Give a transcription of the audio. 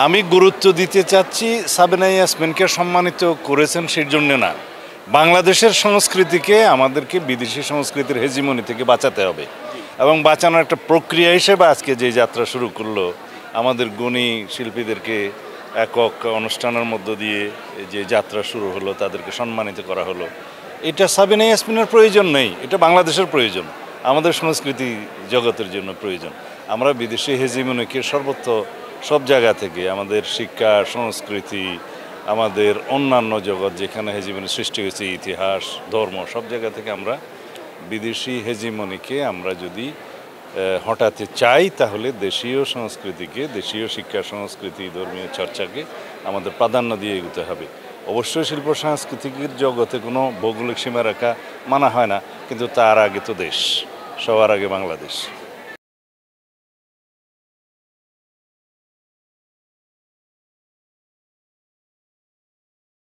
আমি গুরুত্ব দিতে চাচ্ছি সাবিনা ইয়াসমিনকে সম্মানিত করেছেন সেই জন্য না, বাংলাদেশের সংস্কৃতিকে আমাদেরকে বিদেশি সংস্কৃতির হেজিমনি থেকে বাঁচাতে হবে এবং বাঁচানোর একটা প্রক্রিয়া হিসেবে আজকে যে যাত্রা শুরু করলো আমাদের গুণী শিল্পীদেরকে একক অনুষ্ঠানের মধ্য দিয়ে যে যাত্রা শুরু হলো, তাদেরকে সম্মানিত করা হলো। এটা সাবিনা ইয়াসমিনের প্রয়োজন নেই, এটা বাংলাদেশের প্রয়োজন, আমাদের সংস্কৃতি জগতের জন্য প্রয়োজন। আমরা বিদেশি হেজিমনিকে সর্বত্র সব জায়গা থেকে আমাদের শিক্ষা সংস্কৃতি, আমাদের অন্যান্য জগৎ যেখানে হেজিমনি সৃষ্টি হয়েছে, ইতিহাস ধর্ম, সব জায়গা থেকে আমরা বিদেশি হেজিমনিকে আমরা যদি হটাতে চাই তাহলে দেশীয় সংস্কৃতিকে, দেশীয় শিক্ষা সংস্কৃতি ধর্মীয় চর্চাকে আমাদের প্রাধান্য দিয়ে এগোতে হবে। অবশ্যই শিল্প সাংস্কৃতিক জগতে কোনো ভৌগোলিক সীমারেখা মানা হয় না, কিন্তু তার আগে তো দেশ, সবার আগে বাংলাদেশ।